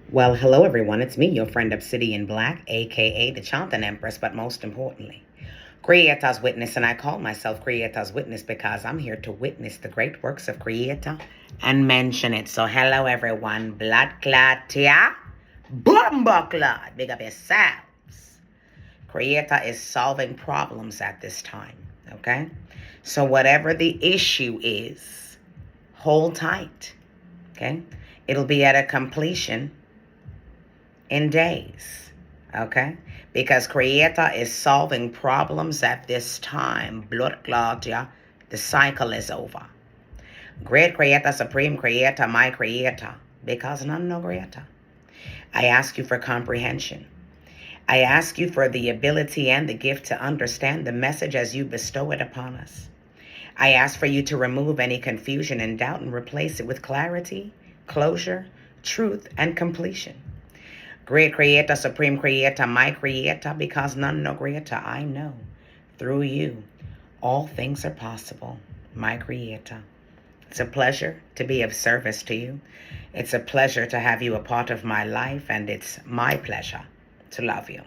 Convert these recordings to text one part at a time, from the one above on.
Well, hello everyone. It's me, your friend Obsidian Black, aka the Chanting Empress, but most importantly, Creator's Witness, and I call myself Creator's Witness because I'm here to witness the great works of Creator and mention it. So hello everyone, blood clot tia, bomba clot, big up yourselves. Creator is solving problems at this time, okay? So whatever the issue is, hold tight, okay? It'll be at a completion in days, okay? Because Creator is solving problems at this time. Blood Claudia, the cycle is over. Great Creator, Supreme Creator, my Creator, because none know greater. I ask you for comprehension. I ask you for the ability and the gift to understand the message as you bestow it upon us. I ask for you to remove any confusion and doubt and replace it with clarity, closure, truth, and completion. Great Creator, Supreme Creator, my Creator, because none know greater, I know. Through you, all things are possible, my Creator. It's a pleasure to be of service to you. It's a pleasure to have you a part of my life, and it's my pleasure to love you.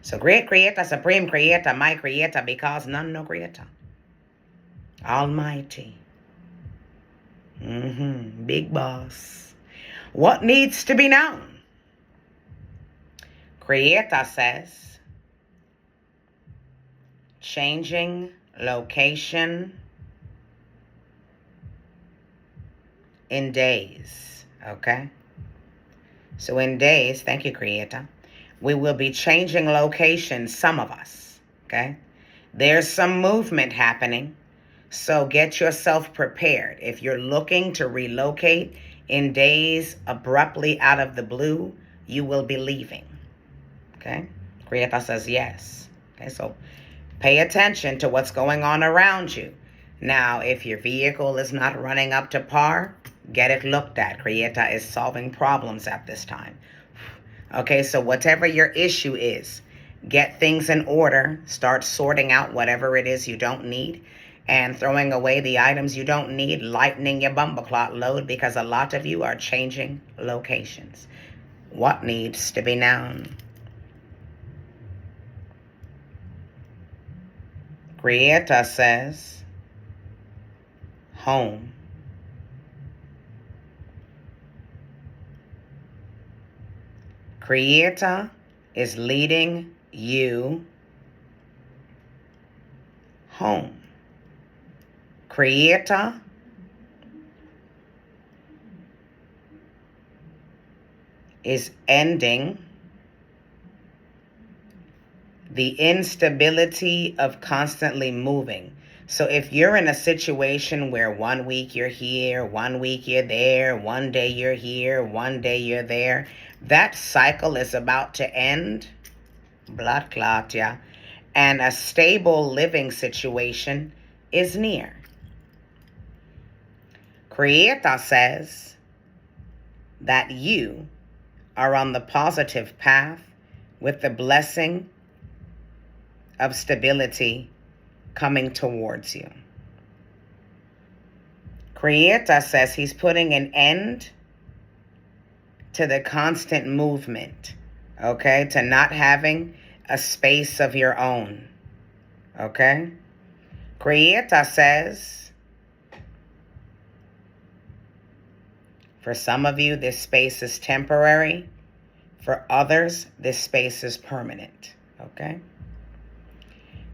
So great Creator, Supreme Creator, my Creator, because none know greater. Almighty. Big boss. What needs to be known? Creator says, changing location in days, okay? So in days, thank you, Creator, we will be changing location, some of us, okay? There's some movement happening, so get yourself prepared. If you're looking to relocate in days abruptly out of the blue, you will be leaving. Okay, Creator says yes. Okay, so pay attention to what's going on around you. Now, if your vehicle is not running up to par, get it looked at. Creator is solving problems at this time. Okay, so whatever your issue is, get things in order. Start sorting out whatever it is you don't need and throwing away the items you don't need, lightening your bumbleclot load because a lot of you are changing locations. What needs to be known? Creator says, home. Creator is leading you home. Creator is ending the instability of constantly moving. So if you're in a situation where 1 week you're here, 1 week you're there, one day you're here, one day you're there, that cycle is about to end, blood clot, yeah, and a stable living situation is near. Creator says that you are on the positive path with the blessing of stability coming towards you. Creator says he's putting an end to the constant movement, okay? To not having a space of your own, okay? Creator says, for some of you, this space is temporary. For others, this space is permanent, okay?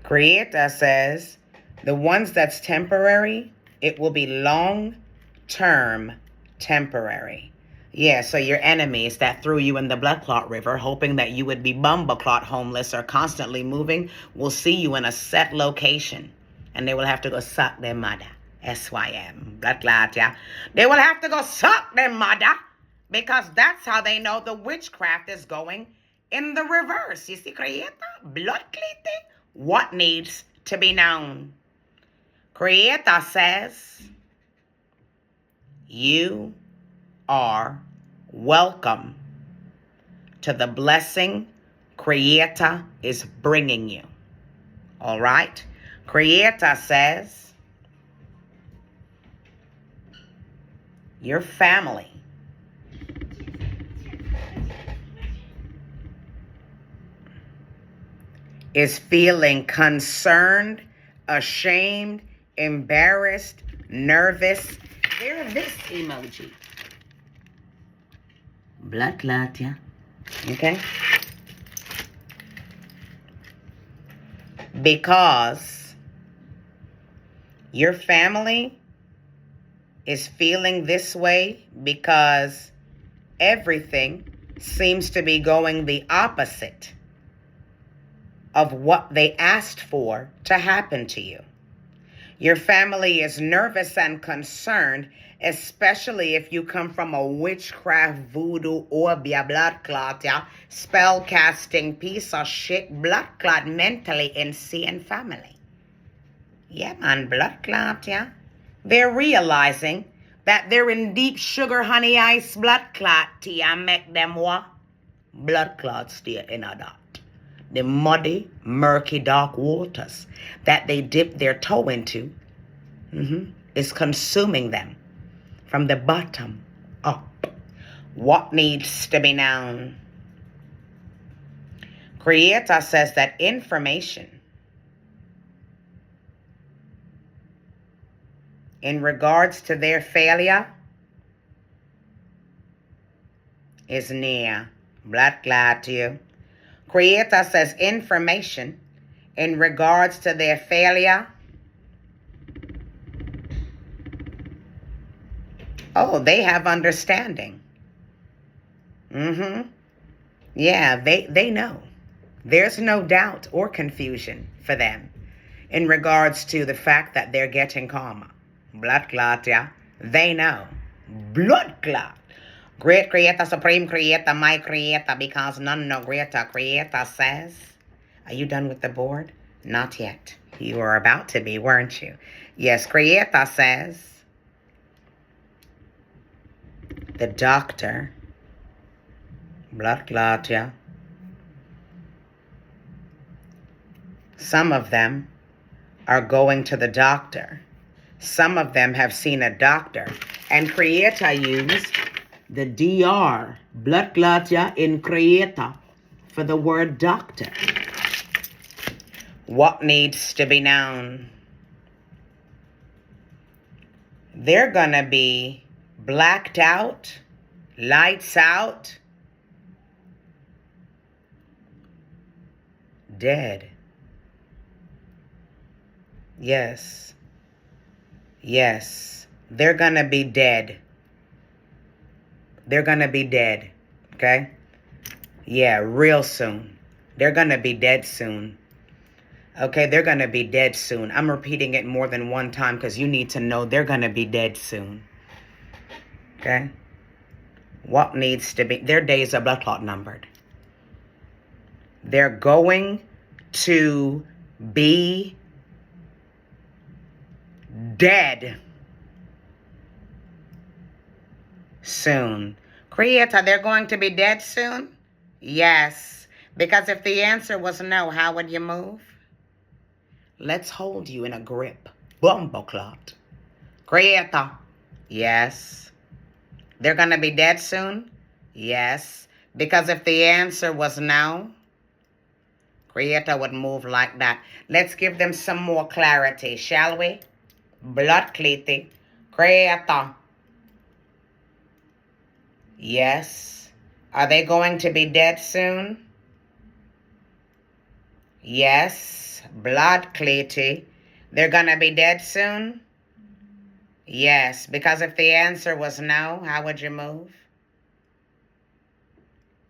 Creator says, the ones that's temporary, it will be long-term temporary. Yeah, so your enemies that threw you in the blood clot river, hoping that you would be bumbleclot homeless or constantly moving, will see you in a set location. And they will have to go suck their mother. S-Y-M, blood clot, yeah. They will have to go suck their mother because that's how they know the witchcraft is going in the reverse. You see, Creator, blood clotting. What needs to be known? Creator says, you are welcome to the blessing Creator is bringing you. All right? Creator says, your family is feeling concerned, ashamed, embarrassed, nervous. They're this emoji. Blood clot, yeah. Okay? Because your family is feeling this way because everything seems to be going the opposite of what they asked for to happen to you. Your family is nervous and concerned, especially if you come from a witchcraft, voodoo, or blood clot, yeah, spell casting piece of shit, blood clot, mentally insane family. Yeah, man, blood clot, yeah. They're realizing that they're in deep sugar honey ice blood clot tea and make them what? Blood clots stay in a dot. The muddy, murky, dark waters that they dip their toe into is consuming them from the bottom up. What needs to be known? Creator says that information in regards to their failure is near. Blood clot to you. Creator says information in regards to their failure. Oh, they have understanding. Yeah, they know. There's no doubt or confusion for them in regards to the fact that they're getting karma. Blood clot, yeah. They know. Blood clot. Great Creator, Supreme Creator, my Creator, because none no greater. Creator says, are you done with the board? Not yet. You were about to be, weren't you? Yes, Creator says, the doctor, blood clot, yeah. Some of them are going to the doctor. Some of them have seen a doctor. And Creator used the DR, blood clot, yeah, in Creator for the word doctor. What needs to be known? They're going to be blacked out, lights out, dead. Yes. Yes. They're going to be dead. They're going to be dead. Okay? Yeah, real soon. They're going to be dead soon. Okay, they're going to be dead soon. I'm repeating it more than one time because you need to know they're going to be dead soon. Okay? What needs to be? Their days are blood clot numbered. They're going to be dead soon. Creator, they're going to be dead soon? Yes. Because if the answer was no, how would you move? Let's hold you in a grip. Bumbleclot. Creator. Yes. They're going to be dead soon? Yes. Because if the answer was no, Creator would move like that. Let's give them some more clarity, shall we? Blood clotting. Creator. Yes. Are they going to be dead soon? Yes. Blood clotting. They're going to be dead soon? Yes. Because if the answer was no, how would you move?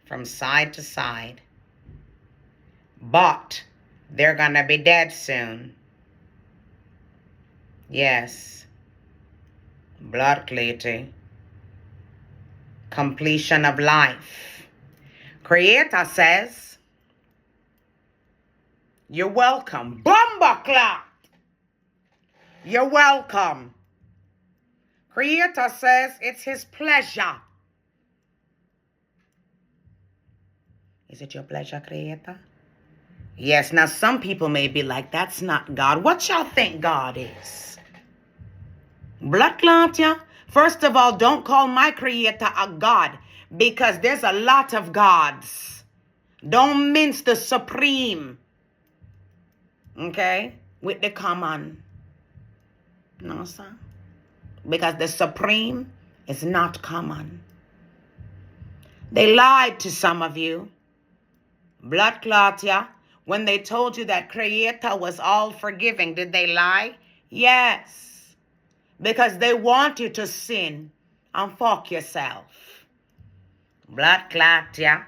From side to side. But they're going to be dead soon. Yes. Blood clotting. Completion of life. Creator says, you're welcome. Bumbleclot. You're welcome. Creator says it's his pleasure. Is it your pleasure, Creator? Yes. Now, some people may be like, that's not God. What y'all think God is? Blood clot, yeah? First of all, don't call my Creator a God because there's a lot of gods. Don't mince the supreme. Okay? With the common. No, sir. Because the supreme is not common. They lied to some of you. Blood clot, yeah? When they told you that Creator was all forgiving, did they lie? Yes. Because they want you to sin and fuck yourself. Blood clot, yeah?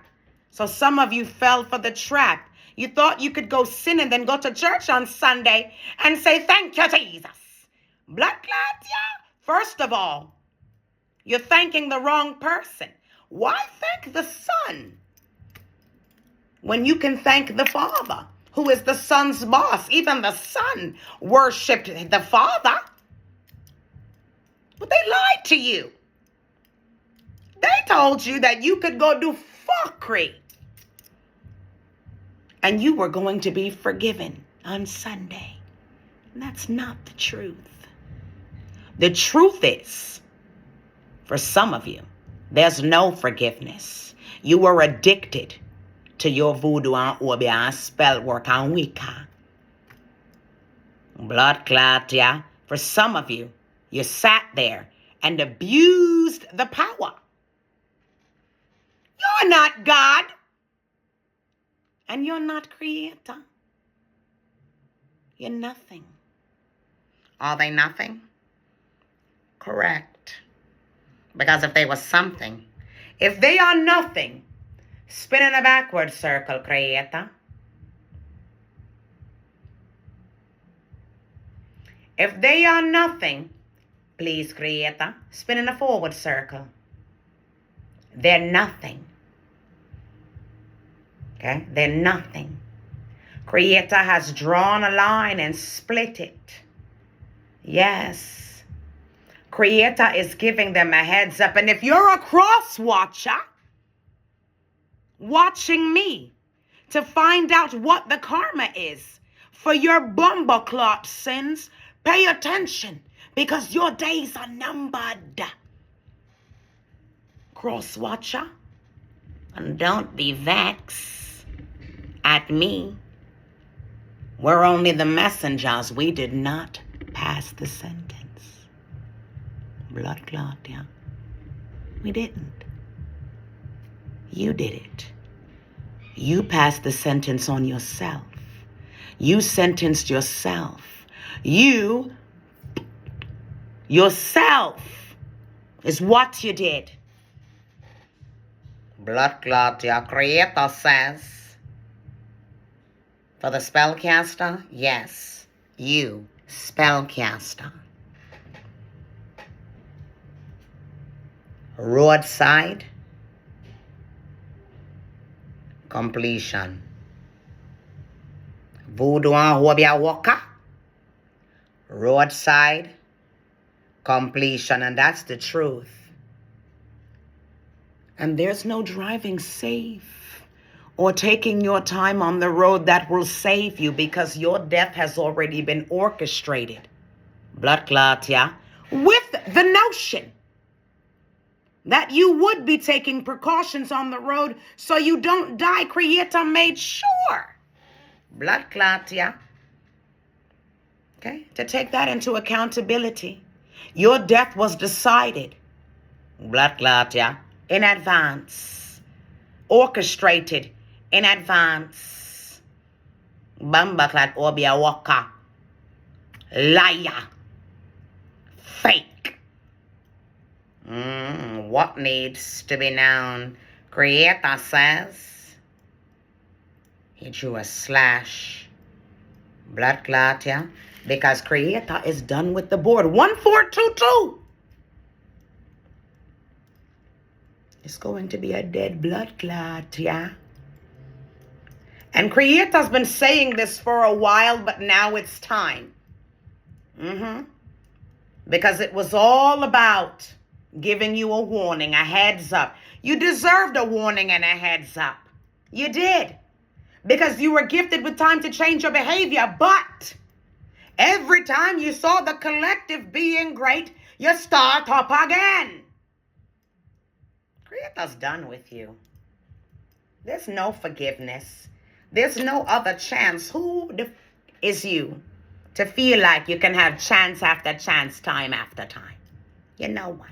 So some of you fell for the trap. You thought you could go sin and then go to church on Sunday and say, thank you, Jesus. Blood clot, yeah? First of all, you're thanking the wrong person. Why thank the Son when you can thank the Father, who is the Son's boss? Even the Son worshipped the Father. But they lied to you. They told you that you could go do fuckery and you were going to be forgiven on Sunday. And that's not the truth. The truth is, for some of you, there's no forgiveness. You were addicted to your voodoo and obi and spell work and Wicca. Blood clot, yeah? For some of you, you sat there and abused the power. You're not God. And you're not Creator. You're nothing. Are they nothing? Correct. Because if they were something, if they are nothing, spin in a backward circle, Creator. If they are nothing, please, Creator, spin in a forward circle. They're nothing. Okay? They're nothing. Creator has drawn a line and split it. Yes. Creator is giving them a heads up. And if you're a cross watcher, watching me to find out what the karma is for your bumbleclot sins, pay attention because your days are numbered. Cross watcher, and don't be vexed at me. We're only the messengers. We did not pass the sentence. Blood clot, yeah. We didn't. You did it. You passed the sentence on yourself. You sentenced yourself. Yourself is what you did. Blood clot, your Creator says. For the spellcaster, yes, you, spellcaster. Roadside completion. Voodoo and Hobia Waka. Roadside completion, and that's the truth. And there's no driving safe or taking your time on the road that will save you because your death has already been orchestrated. Blood clot, yeah? With the notion that you would be taking precautions on the road so you don't die. Creator made sure. Blood clot, yeah? Okay? To take that into accountability. Your death was decided. Blood clot, yeah? In advance. Orchestrated in advance. Bamba clot obia waka. Liar. Fake. What needs to be known? Creator says. He drew a slash. Blood clot, yeah? Because Creator is done with the board. 1422. It's going to be a dead blood clot, yeah? And Creator's been saying this for a while, but now it's time. Because it was all about giving you a warning, a heads up. You deserved a warning and a heads up. You did. Because you were gifted with time to change your behavior. But every time you saw the collective being great, you start up again. Creator's done with you. There's no forgiveness. There's no other chance. Who the is you to feel like you can have chance after chance, time after time. You know what?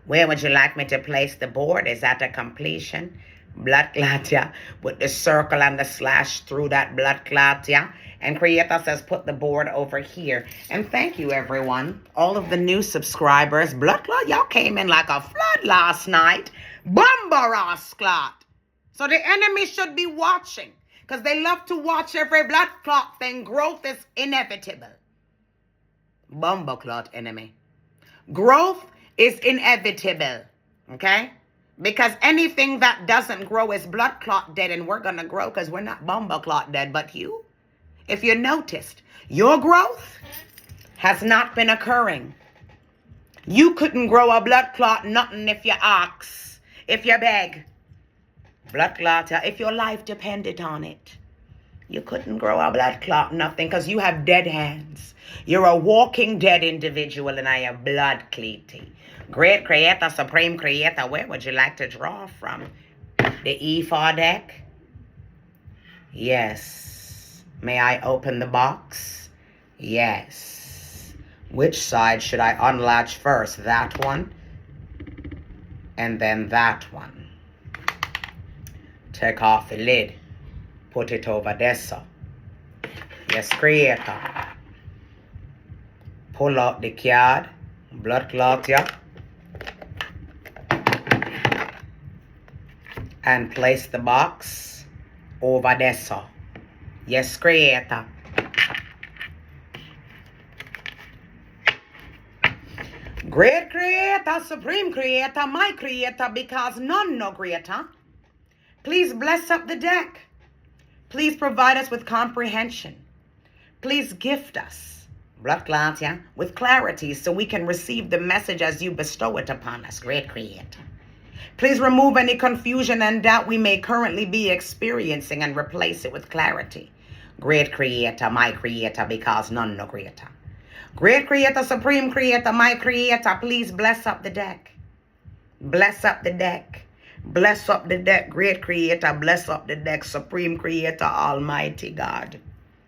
Where would you like me to place the board? Is that a completion? Blood clot, yeah. With the circle and the slash through that blood clot, yeah. And Creator says put the board over here. And thank you, everyone. All of the new subscribers. Blood clot, y'all came in like a flood last night. Bumbaras clot. So the enemy should be watching. Because they love to watch every blood clot thing. Growth is inevitable. Bumba clot enemy. Growth is inevitable. Okay? Because anything that doesn't grow is blood clot dead, and we're going to grow because we're not bumba clot dead. But you, if you noticed, your growth has not been occurring. You couldn't grow a blood clot nothing if you ask, if you beg. Blood clot, if your life depended on it. You couldn't grow a blood clot nothing because you have dead hands. You're a walking dead individual, and I have blood cleaty. Great Creator, Supreme Creator, where would you like to draw from? The E4 deck? Yes. May I open the box? Yes. Which side should I unlatch first? That one? And then that one. Take off the lid. Put it over there, so. Yes, Creator. Pull out the card. Blood clot, yeah. And place the box over there, so. Yes, Creator. Great Creator, Supreme Creator, my Creator, because none no greater. Please bless up the deck. Please provide us with comprehension. Please gift us, blood clot, yeah, with clarity so we can receive the message as you bestow it upon us, Great Creator. Please remove any confusion and doubt we may currently be experiencing and replace it with clarity. Great Creator, my Creator, because none no greater. Great Creator, Supreme Creator, my Creator, please bless up the deck. Bless up the deck. Bless up the deck, Great Creator. Bless up the deck, Supreme Creator, Almighty God.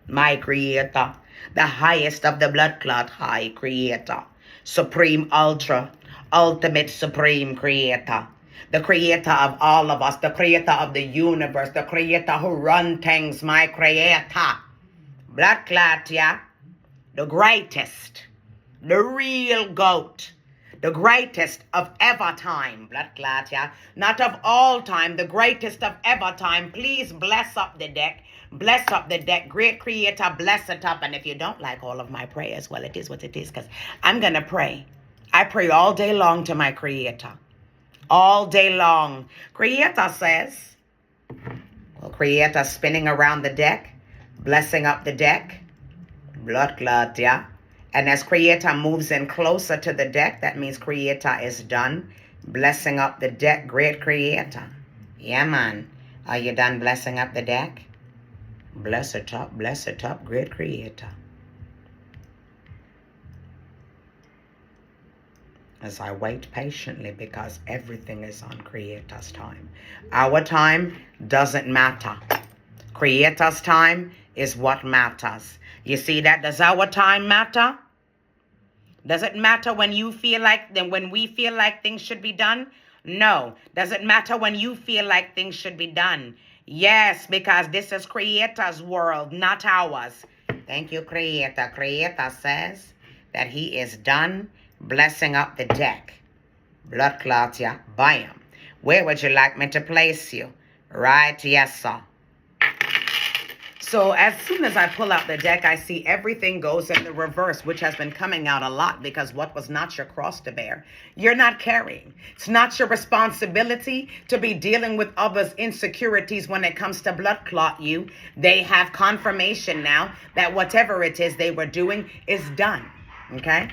My Creator, the highest of the blood clot, High Creator. Supreme Ultra, Ultimate Supreme Creator. The Creator of all of us, the Creator of the universe, the Creator who runs things, my Creator. Blood clot, yeah. The greatest, the real GOAT. The greatest of ever time, blood clot, yeah. Not of all time, the greatest of ever time. Please bless up the deck. Bless up the deck. Great Creator, bless it up. And if you don't like all of my prayers, well, it is what it is, because I'm going to pray. I pray all day long to my Creator. All day long. Creator says, well, Creator spinning around the deck, blessing up the deck. Blood clot, yeah. And as Creator moves in closer to the deck, that means Creator is done blessing up the deck. Great Creator. Yeah, man. Are you done blessing up the deck? Bless it up, Great Creator. As I wait patiently, because everything is on Creator's time. Our time doesn't matter. Creator's time is what matters. You see that? Does our time matter? Does it matter when you feel like, then when we feel like things should be done? No. Does it matter when you feel like things should be done? Yes, because this is Creator's world, not ours. Thank you, Creator. Creator says that he is done blessing up the deck. Blood clot, yeah. Bam. Where would you like me to place you? Right, yes, sir. So as soon as I pull out the deck, I see everything goes in the reverse, which has been coming out a lot because what was not your cross to bear, you're not carrying. It's not your responsibility to be dealing with others' insecurities when it comes to blood clot you. They have confirmation now that whatever it is they were doing is done. Okay?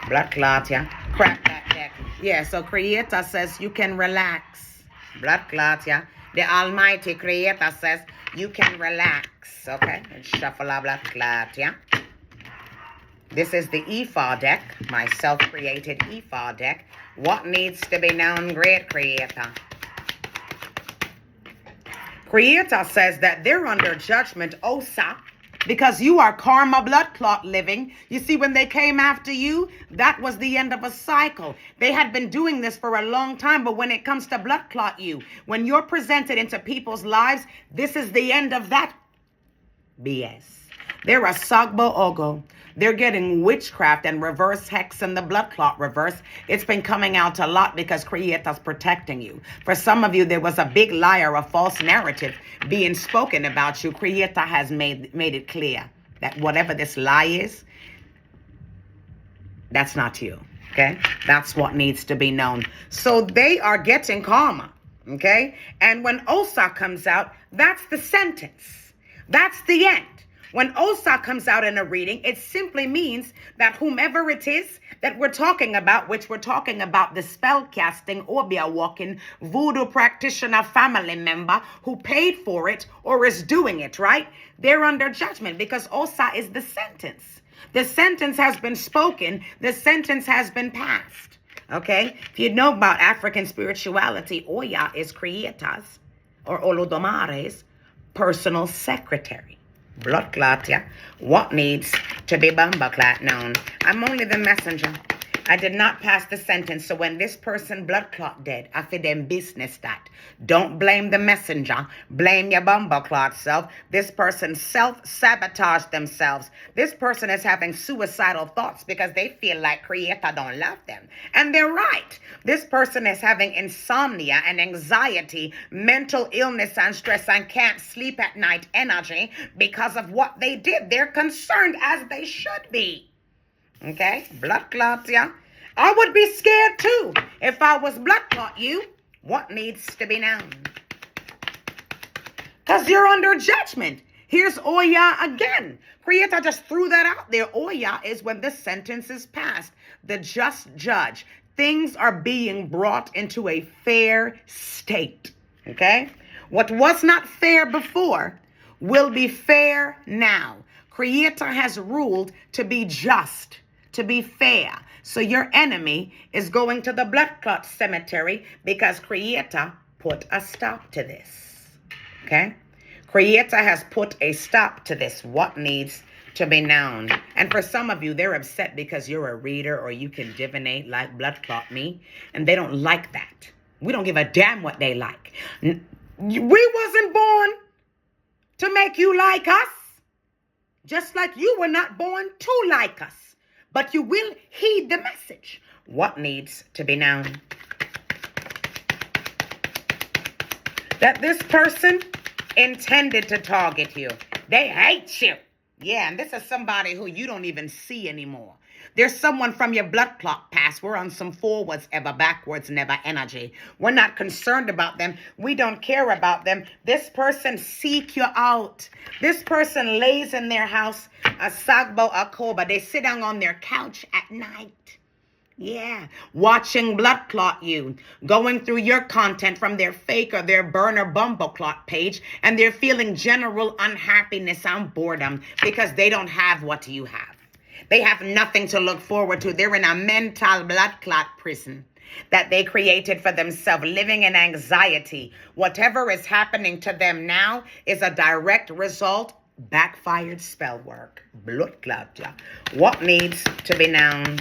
Blood clot, yeah. Crack that deck. Yeah, so Creator says you can relax. Blood clot, yeah. The Almighty Creator says you can relax, okay? And shuffle a blood clot, yeah? This is the E4 deck, my self-created E4 deck. What needs to be known, Great Creator? Creator says that they're under judgment, Osa. because you are karma blood clot living. You see, when they came after you, that was the end of a cycle. They had been doing this for a long time, but when it comes to blood clot you, when you're presented into people's lives, this is the end of that BS. They're a Sagbo Ogo. They're getting witchcraft and reverse hex and the blood clot reverse. It's been coming out a lot because Creator's protecting you. For some of you, there was a big liar, a false narrative being spoken about you. Creator has made it clear that whatever this lie is, that's not you. Okay? That's what needs to be known. So they are getting karma. Okay? And when Osa comes out, that's the sentence. That's the end. When Osa comes out in a reading, it simply means that whomever it is that we're talking about, which we're talking about the spellcasting, Obia walking, voodoo practitioner family member who paid for it or is doing it, right? They're under judgment because Osa is the sentence. The sentence has been spoken. The sentence has been passed. Okay? If you know about African spirituality, Oya is Creator's or Olodomare's personal secretary. Blood clot, yeah. What needs to be bumba clot known? I'm only the messenger. I did not pass the sentence. So when this person blood clot dead, I feel them business that. Don't blame the messenger. Blame your bumba clot self. This person self-sabotaged themselves. This person is having suicidal thoughts because they feel like Creator don't love them. And they're right. This person is having insomnia and anxiety, mental illness and stress, and can't sleep at night energy because of what they did. They're concerned as they should be. Okay, blood clot, yeah. I would be scared too if I was blood clot you. What needs to be known? Because you're under judgment. Here's Oya again. Creator just threw that out there. Oya is when the sentence is passed. The just judge. Things are being brought into a fair state. Okay? What was not fair before will be fair now. Creator has ruled to be just, to be fair. So your enemy is going to the blood clot cemetery because Creator put a stop to this. Okay? Creator has put a stop to this. What needs to be known? And for some of you, they're upset because you're a reader or you can divinate like blood clot me, and they don't like that. We don't give a damn what they like. We wasn't born to make you like us. Just like you were not born to like us. But you will heed the message. What needs to be known? That this person intended to target you. They hate you. Yeah, and this is somebody who you don't even see anymore. There's someone from your blood clot past. We're on some forwards, ever backwards, never energy. We're not concerned about them. We don't care about them. This person seek you out. This person lays in their house, a sagbo, a koba. They sit down on their couch at night. Yeah, watching blood clot you, going through your content from their fake or their burner bumble clot page, and they're feeling general unhappiness and boredom because they don't have what you have. They have nothing to look forward to. They're in a mental blood clot prison that they created for themselves, living in anxiety. Whatever is happening to them now is a direct result, backfired spell work. Blood clot. What needs to be known?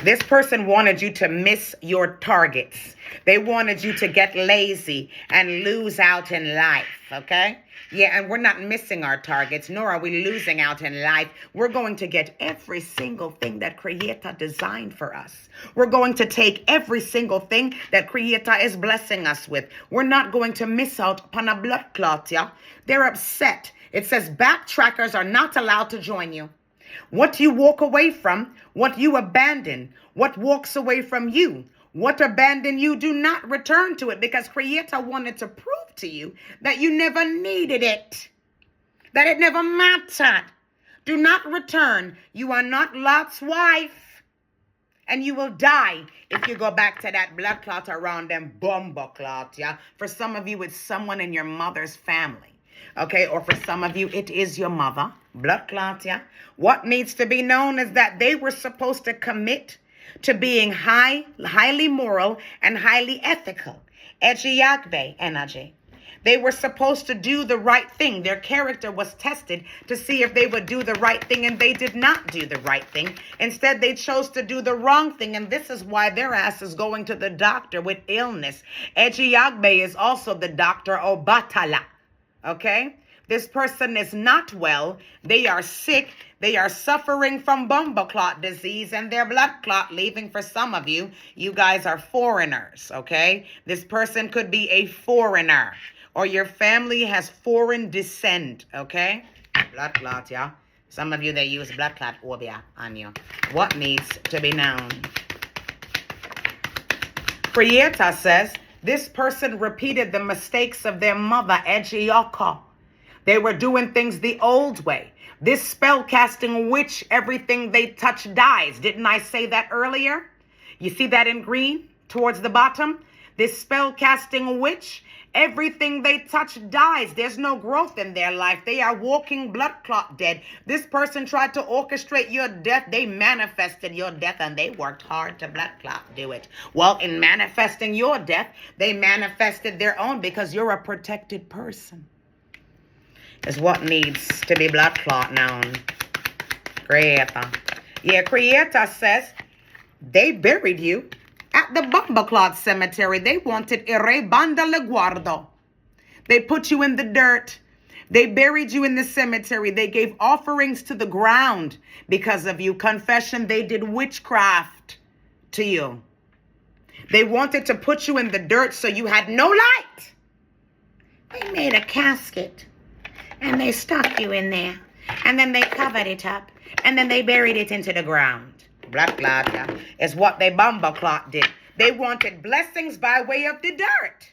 This person wanted you to miss your targets. They wanted you to get lazy and lose out in life, okay? Yeah, and we're not missing our targets, nor are we losing out in life. We're going to get every single thing that Creator designed for us. We're going to take every single thing that Creator is blessing us with. We're not going to miss out upon a blood clot, yeah? They're upset. It says backtrackers are not allowed to join you. What you walk away from, what you abandon, what walks away from you, what abandon you, do not return to it, because Creator wanted to prove to you that you never needed it, that it never mattered. Do not return. You are not Lot's wife, and you will die if you go back to that blood clot around them bumbo clot, yeah? For some of you, it's someone in your mother's family. Okay, or for some of you, it is your mother. Blood clot, yeah? What needs to be known is that they were supposed to commit to being highly moral and highly ethical. Ejiyagbe energy. They were supposed to do the right thing. Their character was tested to see if they would do the right thing, and they did not do the right thing. Instead, they chose to do the wrong thing, and this is why their ass is going to the doctor with illness. Ejiagbe is also the doctor Obatala. Okay? This person is not well. They are sick. They are suffering from bumble clot disease and their blood clot leaving. For some of you, you guys are foreigners, okay? This person could be a foreigner, or your family has foreign descent, okay? Blood clot, yeah? Some of you, they use blood clot obia on you. What needs to be known? Creator says, this person repeated the mistakes of their mother, Ejioko. They were doing things the old way. This spellcasting witch, everything they touch dies. Didn't I say that earlier? You see that in green towards the bottom? This spellcasting witch, everything they touch dies. There's no growth in their life. They are walking blood clot dead. This person tried to orchestrate your death. They manifested your death, and they worked hard to blood clot do it. Well, in manifesting your death, they manifested their own because you're a protected person. Is what needs to be blood clot known. Creator. Yeah, Creator says they buried you at the bumble clot cemetery. They wanted ire banda leguardo. They put you in the dirt. They buried you in the cemetery. They gave offerings to the ground because of you. Confession, they did witchcraft to you. They wanted to put you in the dirt so you had no light. They made a casket. And they stuck you in there. And then they covered it up. And then they buried it into the ground. Blood clot is what they bumble clot did. They wanted blessings by way of the dirt.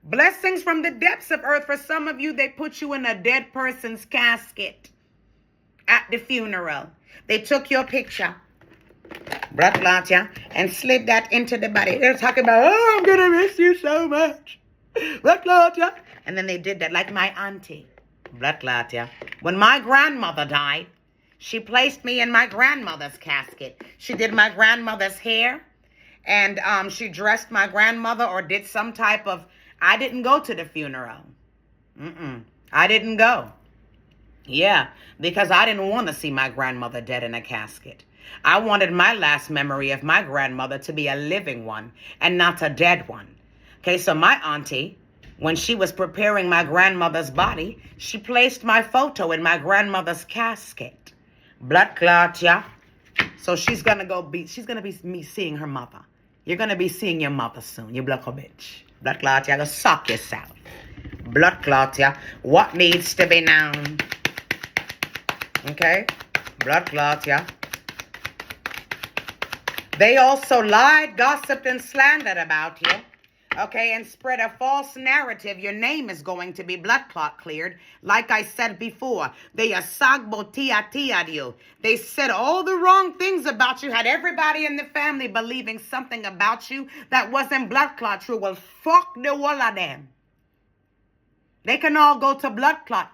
Blessings from the depths of earth. For some of you, they put you in a dead person's casket at the funeral. They took your picture, blood clot, and slid that into the body. They're talking about, oh, I'm going to miss you so much. Blood clot, And then they did that like my auntie. Blood clot, When my grandmother died, she placed me in my grandmother's casket. She did my grandmother's hair, and she dressed my grandmother or did some type of... I didn't go to the funeral. I didn't go. Yeah, because I didn't want to see my grandmother dead in a casket. I wanted my last memory of my grandmother to be a living one and not a dead one. Okay, so my auntie... when she was preparing my grandmother's body, she placed my photo in my grandmother's casket. Blood clot, So she's going to be me seeing her mother. You're going to be seeing your mother soon, you blood bitch. Blood clot, Go suck yourself. Blood clot, What needs to be known? Okay? Blood clot, They also lied, gossiped, and slandered about you. Okay, and spread a false narrative. Your name is going to be blood clot cleared. Like I said before, they asagbo tia you. They said all the wrong things about you, had everybody in the family believing something about you that wasn't blood clot true. Well, fuck the wall of them. They can all go to blood clot.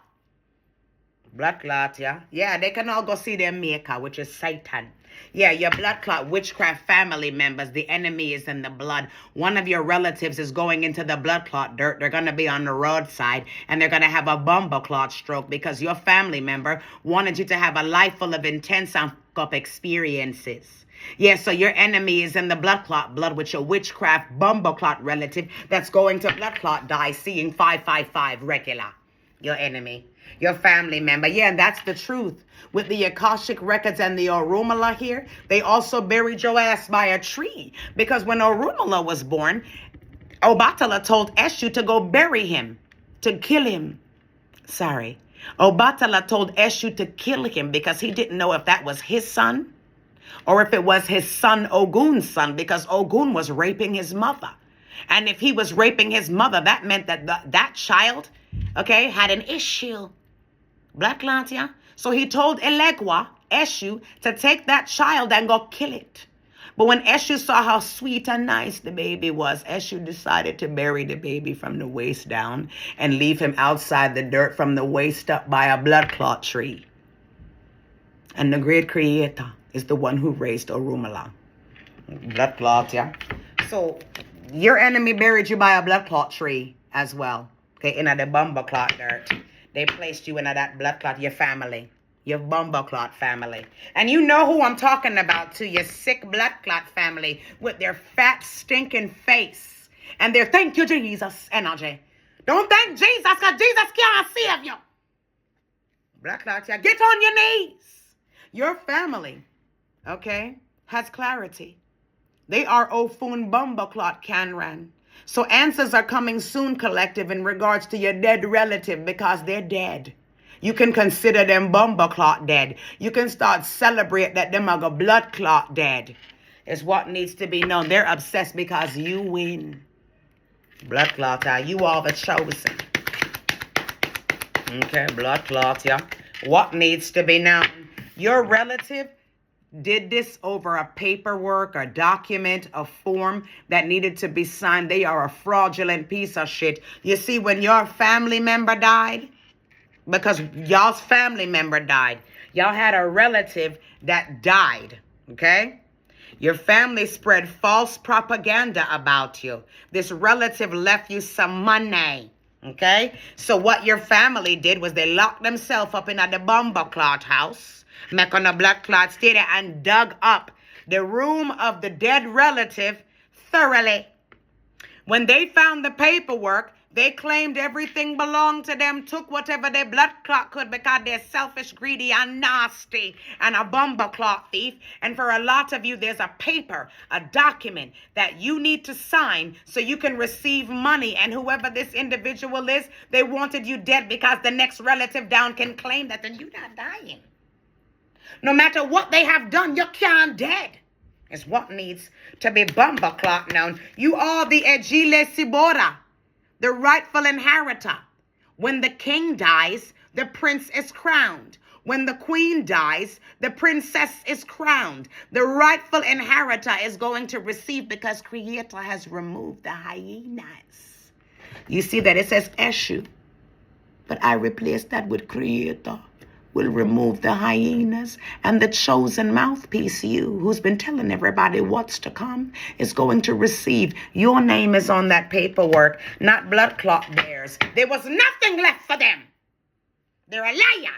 Blood clot, Yeah, they can all go see their maker, which is Satan. Yeah, your blood clot witchcraft family members, the enemy is in the blood. One of your relatives is going into the blood clot dirt. They're going to be on the roadside, and they're going to have a bumble clot stroke because your family member wanted you to have a life full of intense up experiences. Yeah, so your enemy is in the blood clot blood with your witchcraft bumble clot relative that's going to blood clot die seeing 555 regular. Your enemy. Your family member. Yeah, and that's the truth. With the Akashic records and the Orumala here, they also buried your ass by a tree. Because when Orumala was born, Obatala told Eshu to go bury him, to kill him. Sorry. Obatala told Eshu to kill him because he didn't know if that was his son or if it was his son Ogun's son, because Ogun was raping his mother. And if he was raping his mother, that meant that that child, okay, had an issue. Black clot, So he told Elegwa, Eshu, to take that child and go kill it. But when Eshu saw how sweet and nice the baby was, Eshu decided to bury the baby from the waist down and leave him outside the dirt from the waist up by a blood clot tree. And the great creator is the one who raised Orumala. Blood clot, So your enemy buried you by a blood clot tree as well. Okay, in the bumble clot dirt. They placed you in that blood clot, your family. Your bumble clot family. And you know who I'm talking about too. Your sick blood clot family with their fat, stinking face. And their thank you, Jesus energy. Don't thank Jesus because Jesus can't save you. Blood clot, yeah. Get on your knees. Your family, okay, has clarity. They are Ofun bumble clot Canran. So answers are coming soon, collective, in regards to your dead relative because they're dead. You can consider them bumble clot dead. You can start celebrate that them are blood clot dead. Is what needs to be known. They're obsessed because you win. Blood clot, you are the chosen. Okay, blood clot, yeah. What needs to be known? Your relative did this over a paperwork, a document, a form that needed to be signed. They are a fraudulent piece of shit. You see, when your family member died, because y'all's family member died, y'all had a relative that died, okay? Your family spread false propaganda about you. This relative left you some money, okay? So what your family did was they locked themselves up in the bumble clot house, make on a blood clot state, and dug up the room of the dead relative thoroughly. When they found the paperwork, they claimed everything belonged to them, took whatever their blood clot could because they're selfish, greedy, and nasty, and a bumble clot thief. And for a lot of you, there's a paper, a document that you need to sign so you can receive money. And whoever this individual is, they wanted you dead because the next relative down can claim that then you're not dying. No matter what they have done, you can't dead. Is what needs to be bumble clot known. You are the Ejile Sibora, the rightful inheritor. When the king dies, the prince is crowned. When the queen dies, the princess is crowned. The rightful inheritor is going to receive because Creator has removed the hyenas. You see that it says Eshu, but I replaced that with Creator. Will remove the hyenas, and the chosen mouthpiece, you, who's been telling everybody what's to come, is going to receive. Your name is on that paperwork, not blood clot bears. There was nothing left for them. They're a liar.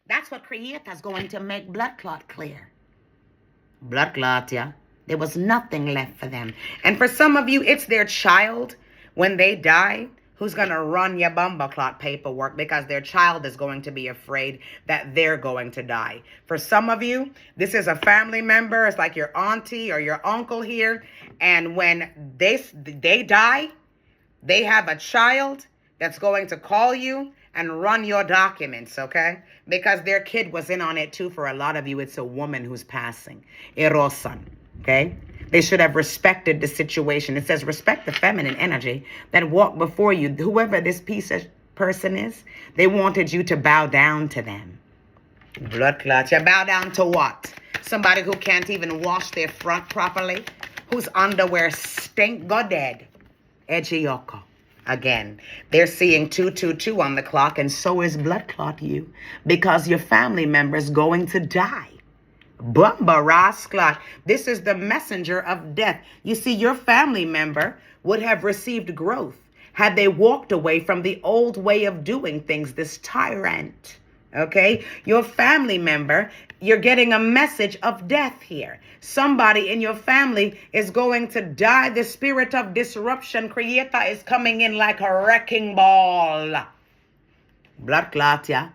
That's what Creator's going to make blood clot clear. Blood clot, yeah. There was nothing left for them. And for some of you, it's their child when they die who's going to run your bumble clot paperwork because their child is going to be afraid that they're going to die. For some of you, this is a family member. It's like your auntie or your uncle here. And when they die, they have a child that's going to call you and run your documents, okay? Because their kid was in on it too. For a lot of you, it's a woman who's passing. Erosan, okay? They should have respected the situation. It says respect the feminine energy that walked before you. Whoever this piece of person is, they wanted you to bow down to them. Blood clots. You bow down to what? Somebody who can't even wash their front properly? Whose underwear stink? Go dead. Ejioko. Again, they're seeing 222 on the clock, and so is blood clot you, because your family member is going to die. Bumba Rasclot. This is the messenger of death. You see, your family member would have received growth had they walked away from the old way of doing things, this tyrant. Okay? Your family member, you're getting a message of death here. Somebody in your family is going to die. The spirit of disruption, Creator, is coming in like a wrecking ball. Blood clot, yeah?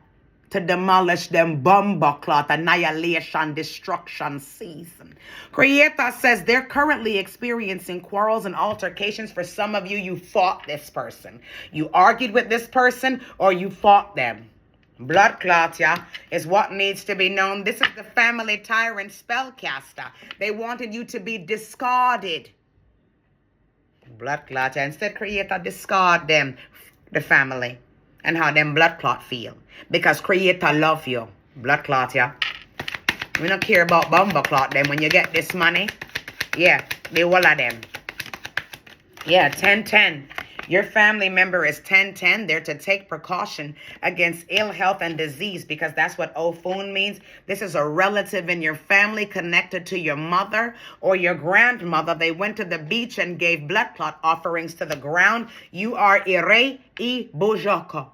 To demolish them bumble clot, annihilation, destruction season. Creator says they're currently experiencing quarrels and altercations. For some of you, you fought this person. You argued with this person or you fought them. Blood clot, yeah, is what needs to be known. This is the family tyrant spellcaster. They wanted you to be discarded. Blood clot, yeah. Instead, Creator discard them, the family, and how them blood clot feel. Because Creator love you. Blood clot, yeah. We don't care about bumble clot them. When you get this money, yeah, they all of them. Yeah, 10-10. Your family member is 1010. They're to take precaution against ill health and disease because that's what Ofun means. This is a relative in your family connected to your mother or your grandmother. They went to the beach and gave blood clot offerings to the ground. You are Ire I Bojoko.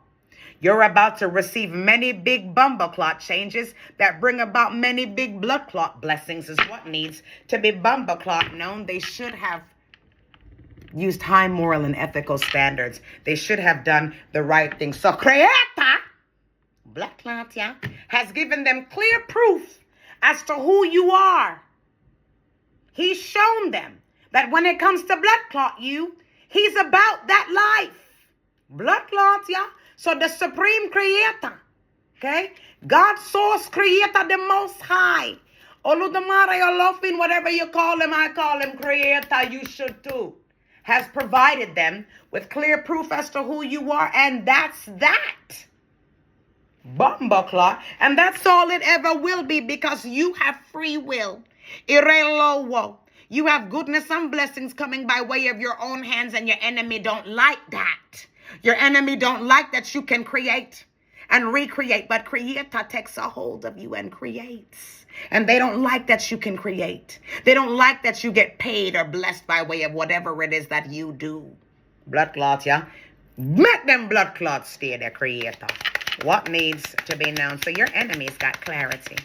You're about to receive many big bumble clot changes that bring about many big blood clot blessings is what needs to be bumble clot known. They should have used high moral and ethical standards. They should have done the right thing. So Creator, blood clot, yeah, has given them clear proof as to who you are. He's shown them that when it comes to blood clot, he's about that life. Blood clot, yeah. So the supreme creator, okay? God source creator, the most high. Oludamare Olofin, whatever you call him, I call him creator, you should too. Has provided them with clear proof as to who you are, and that's that. Bumbleclaw, and that's all it ever will be because you have free will. Irelowo. You have goodness and blessings coming by way of your own hands, and your enemy don't like that. Your enemy don't like that you can create and recreate, but Creator takes a hold of you and creates. And they don't like that you can create. They don't like that you get paid or blessed by way of whatever it is that you do. Blood clots, yeah? Make them blood clots stay there, Creator. What needs to be known? So your enemies got clarity.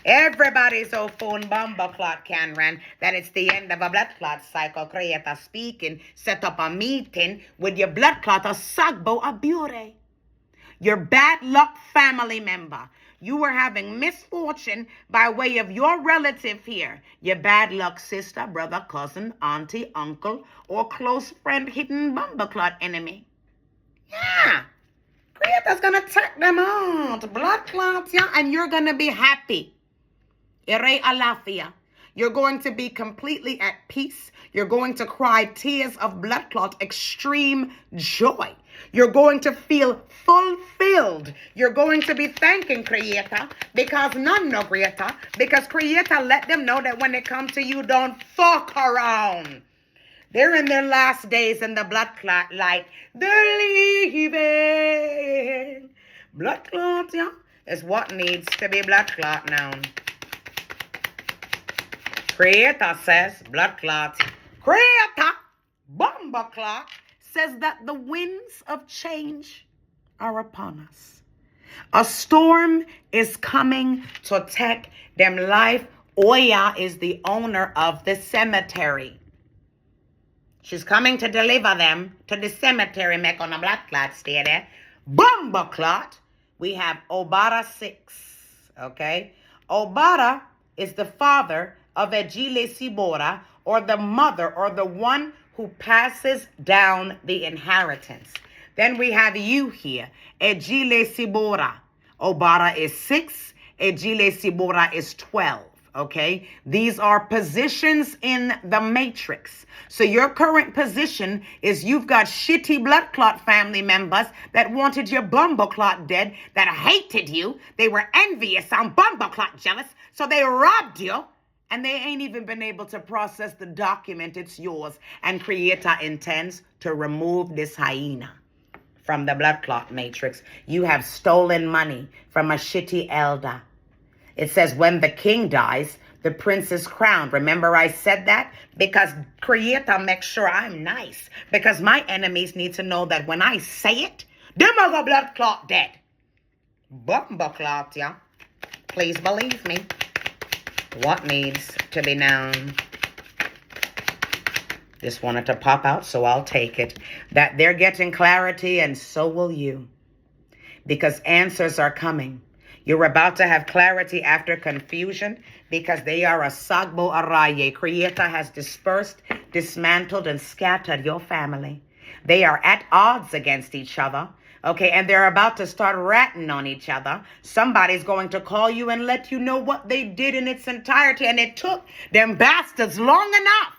Everybody's so phone bomber clot can run that it's the end of a blood clot cycle. Creator speaking, set up a meeting with your blood clot, a sagbo, a beauty. Your bad luck family member. You were having misfortune by way of your relative here. Your bad luck sister, brother, cousin, auntie, uncle, or close friend, hidden bumbleclot enemy. Yeah. Creator's going to take them out. Blood clots, yeah, and you're going to be happy. Ere alafia. You're going to be completely at peace. You're going to cry tears of blood clot, extreme joy. You're going to feel fulfilled. You're going to be thanking Creator because none know Creator. Because Creator let them know that when it comes to you, don't fuck around. They're in their last days in the blood clot light. They're leaving. Blood clot, yeah, is what needs to be blood clot now. Creator says, blood clot. Creator, bomber clot, says that the winds of change are upon us. A storm is coming to take them life. Oya is the owner of the cemetery. She's coming to deliver them to the cemetery. Make on a blood clot stay there. Bomber clot. We have Obara 6. Okay. Obara is the father of Ejile Sibora, or the mother, or the one who passes down the inheritance. Then we have you here, Ejile Sibora. Obara is 6, Ejile Sibora is 12. Okay, these are positions in the matrix. So your current position is you've got shitty blood clot family members that wanted your bumble clot dead, that hated you. They were envious and bumble clot jealous, so they robbed you. And they ain't even been able to process the document. It's yours. And Creator intends to remove this hyena from the blood clot matrix. You have stolen money from a shitty elder. It says when the king dies, the prince is crowned. Remember I said that? Because Creator makes sure I'm nice. Because my enemies need to know that when I say it, them are the blood clot dead. Bumble clot, yeah. Please believe me. What needs to be known? Just wanted to pop out, so I'll take it. That they're getting clarity, and so will you. Because answers are coming. You're about to have clarity after confusion, because they are a sagbo araye. Creator has dispersed, dismantled, and scattered your family. They are at odds against each other. Okay, and they're about to start ratting on each other. Somebody's going to call you and let you know what they did in its entirety. And it took them bastards long enough.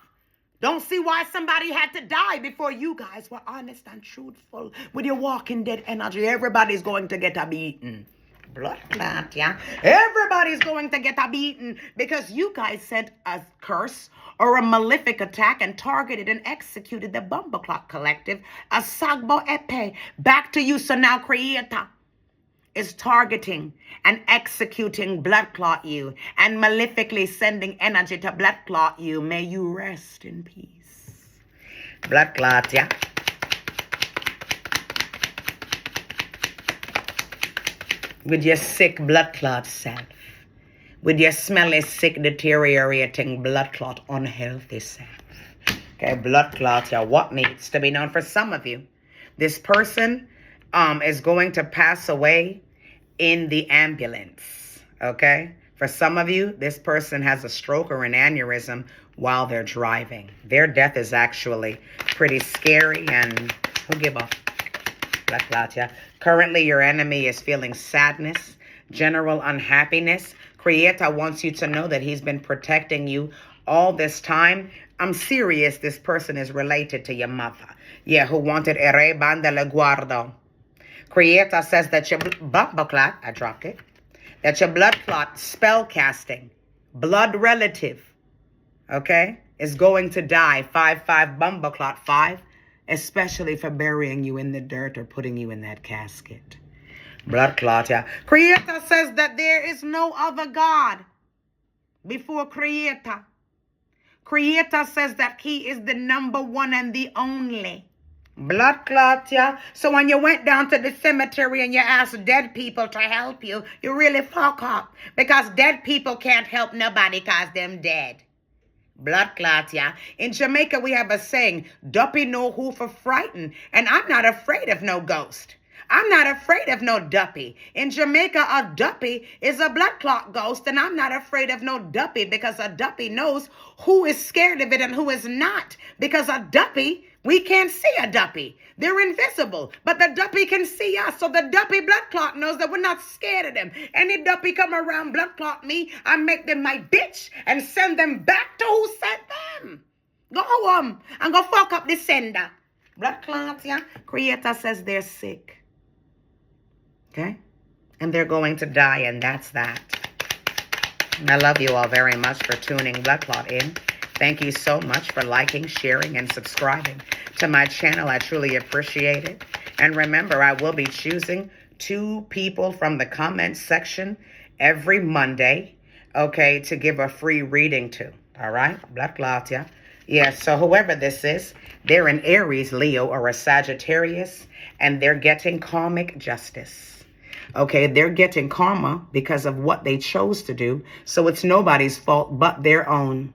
Don't see why somebody had to die before you guys were honest and truthful with your walking dead energy. Everybody's going to get a beating. Blood clot, yeah. Everybody's going to get a beating because you guys sent a curse or a malefic attack and targeted and executed the Bumbleclot Collective, a Sagbo Epe. Back to you, so now Creator is targeting and executing blood clot you and malefically sending energy to blood clot you. May you rest in peace. Blood clot, yeah. With your sick blood clot self. With your smelly, sick, deteriorating blood clot, unhealthy self. Okay, blood clot, yeah. What needs to be known for some of you? This person is going to pass away in the ambulance, okay? For some of you, this person has a stroke or an aneurysm while they're driving. Their death is actually pretty scary, and who give a blood clot, yeah? Currently, your enemy is feeling sadness, general unhappiness. Creator wants you to know that he's been protecting you all this time. I'm serious, this person is related to your mother. Yeah, who wanted Ere Bandele Guardo. Creator says that your Bumbleclot, I dropped it, that your blood clot spell casting, blood relative, okay, is going to die. 5-5 Bumbleclot 5, especially for burying you in the dirt or putting you in that casket. Blood clot, yeah. Creator says that there is no other God before Creator. Creator says that he is the number one and the only. Blood clot, yeah. So when you went down to the cemetery and you asked dead people to help you, you really fuck up. Because dead people can't help nobody because them dead. Blood clot, yeah. In Jamaica, we have a saying, Duppy know who for frightened. And I'm not afraid of no ghost. I'm not afraid of no duppy. In Jamaica, a duppy is a blood clot ghost, and I'm not afraid of no duppy because a duppy knows who is scared of it and who is not. Because a duppy, we can't see a duppy. They're invisible, but the duppy can see us. So the duppy blood clot knows that we're not scared of them. Any duppy come around blood clot me, I make them my bitch and send them back to who sent them. Go home and go fuck up the sender. Blood clots, yeah. Creator says they're sick. Okay? And they're going to die, and that's that. And I love you all very much for tuning Blood Clot in. Thank you so much for liking, sharing, and subscribing to my channel. I truly appreciate it. And remember, I will be choosing 2 people from the comments section every Monday, okay, to give a free reading to. All right? Blood Clot, yeah? Yeah, so whoever this is, they're an Aries, Leo, or a Sagittarius, and they're getting karmic justice. Okay, they're getting karma because of what they chose to do. So it's nobody's fault but their own.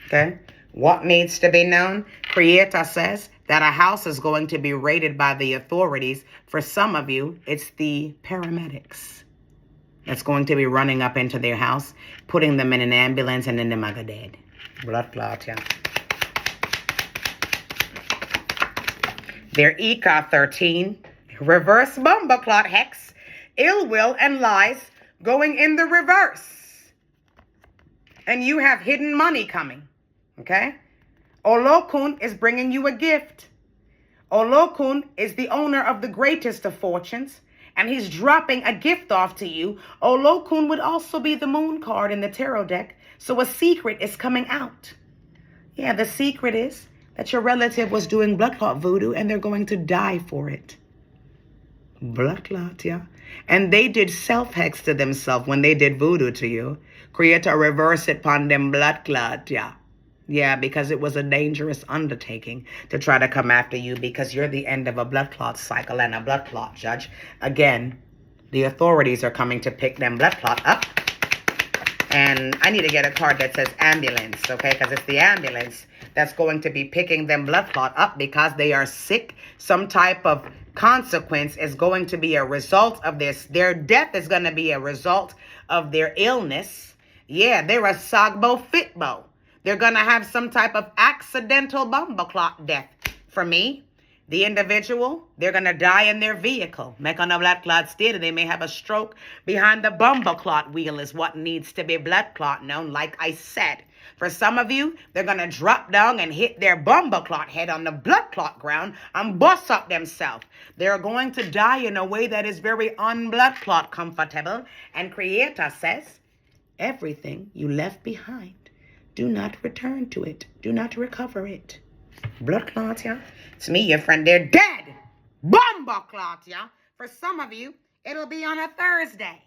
Okay, what needs to be known? Creator says that a house is going to be raided by the authorities. For some of you, it's the paramedics that's going to be running up into their house, putting them in an ambulance, and then them are dead. Blood clot, yeah. Their Eka 13, reverse Bumbleclot hex, ill will and lies going in the reverse. And you have hidden money coming, okay? Olokun is bringing you a gift. Olokun is the owner of the greatest of fortunes, and he's dropping a gift off to you. Olokun would also be the moon card in the tarot deck, so a secret is coming out. Yeah, the secret is that your relative was doing blood clot voodoo, and they're going to die for it. Blood clot, yeah. And they did self-hex to themselves when they did voodoo to you. Creator reverse it upon them blood clot, yeah. Yeah, because it was a dangerous undertaking to try to come after you because you're the end of a blood clot cycle and a blood clot judge. Again, the authorities are coming to pick them blood clot up. And I need to get a card that says ambulance, okay? Because it's the ambulance that's going to be picking them blood clot up because they are sick. Some type of consequence is going to be a result of this. Their death is going to be a result of their illness. Yeah, they're a Sagbo Fitbo. They're going to have some type of accidental Bumbleclot death. For me, The individual, they're going to die in their vehicle. Make on a blood clot state, and they may have a stroke behind the bumper clot wheel is what needs to be blood clot known, like I said. For some of you, they're going to drop down and hit their bumper clot head on the blood clot ground and bust up themselves. They're going to die in a way that is very unblood clot comfortable. And Creator says, everything you left behind, do not return to it. Do not recover it. Blood clot, yeah? It's me, your friend. They're dead. Bumper clot, yeah? For some of you, it'll be on a Thursday.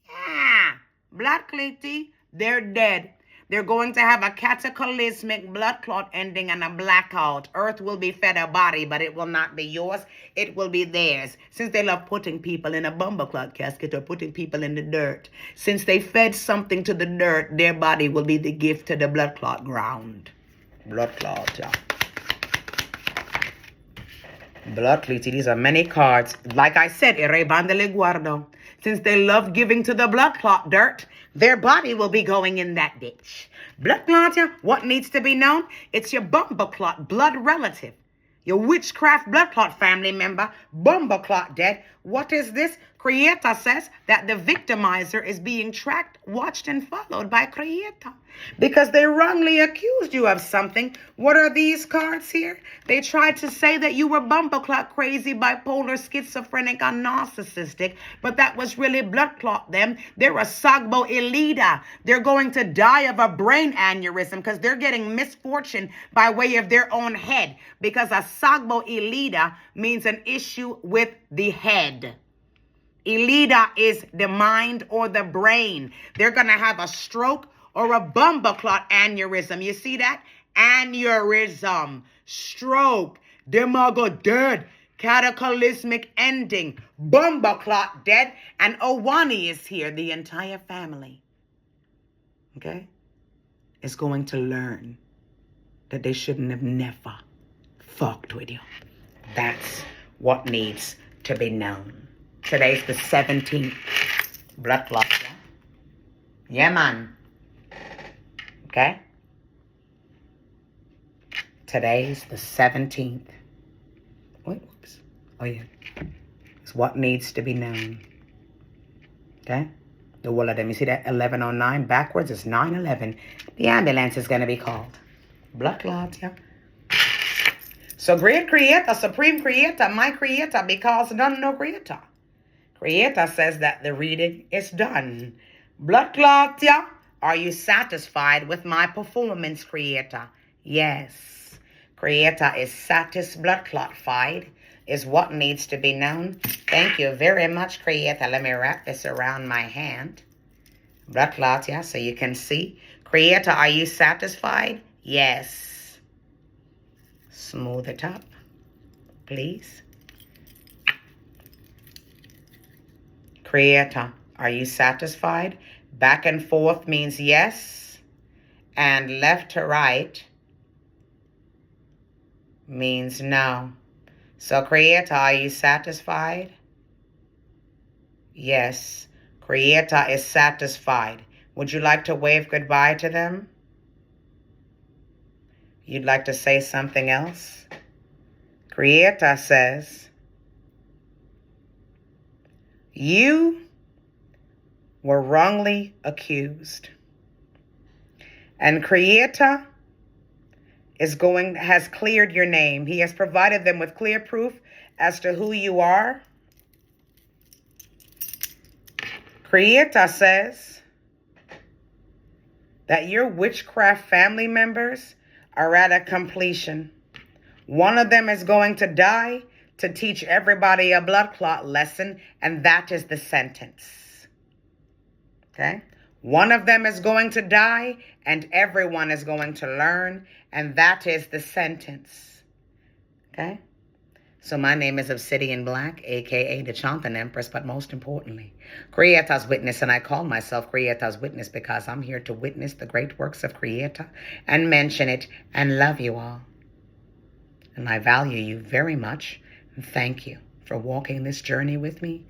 Yeah. Blood clotty, they're dead. They're going to have a cataclysmic blood clot ending and a blackout. Earth will be fed a body, but it will not be yours. It will be theirs. Since they love putting people in a bumper clot casket or putting people in the dirt, since they fed something to the dirt, their body will be the gift to the blood clot ground. Blood clot, yeah. Blood clot, these are many cards. Like I said, Erebandele Guardo. Since they love giving to the blood clot dirt, their body will be going in that ditch. Blood clot, yeah, what needs to be known? It's your bumper clot blood relative. Your witchcraft blood clot family member, bumper clot dead. What is this? Creator says that the victimizer is being tracked, watched, and followed by Creator because they wrongly accused you of something. What are these cards here? They tried to say that you were bumper clot crazy, bipolar, schizophrenic, or narcissistic, but that was really blood clot them. They're a Sagbo Elida. They're going to die of a brain aneurysm because they're getting misfortune by way of their own head, because a Sagbo Elida means an issue with the head. Elida is the mind or the brain. They're going to have a stroke or a bumper clot aneurysm. You see that? Aneurysm, stroke, demago dead, cataclysmic ending, bumper clot dead, and Owani is here. The entire family, okay, is going to learn that they shouldn't have never fucked with you. That's what needs to be known. Today's the 17th. Blood clot, yeah? Yeah, man. Okay? Today's the 17th. Wait, whoops. Oh, yeah. It's what needs to be known. Okay? The wall of them. You see that 1109 backwards? It's 911. The ambulance is going to be called. Blood clot, yeah? So great creator, supreme creator, my creator, because none no creator. Creator says that the reading is done. Blood clot, yeah? Are you satisfied with my performance, Creator? Yes. Creator is blood clot-fied, is what needs to be known. Thank you very much, Creator. Let me wrap this around my hand. Blood clot, yeah, so you can see. Creator, are you satisfied? Yes. Smooth it up, please. Creator, are you satisfied? Back and forth means yes, and left to right means no. So Creator, are you satisfied? Yes. Creator is satisfied. Would you like to wave goodbye to them? You'd like to say something else? Creator says, you were wrongly accused. And Creator has cleared your name. He has provided them with clear proof as to who you are. Creator says that your witchcraft family members are at a completion. One of them is going to die to teach everybody a blood clot lesson, and that is the sentence. Okay? One of them is going to die, and everyone is going to learn, and that is the sentence. Okay? So my name is Obsidian Black, a.k.a. the Chanting Empress, but most importantly, Creator's Witness, and I call myself Creator's Witness because I'm here to witness the great works of Creator and mention it and love you all. And I value you very much, and thank you for walking this journey with me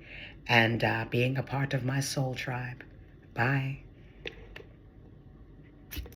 and being a part of my soul tribe. Bye.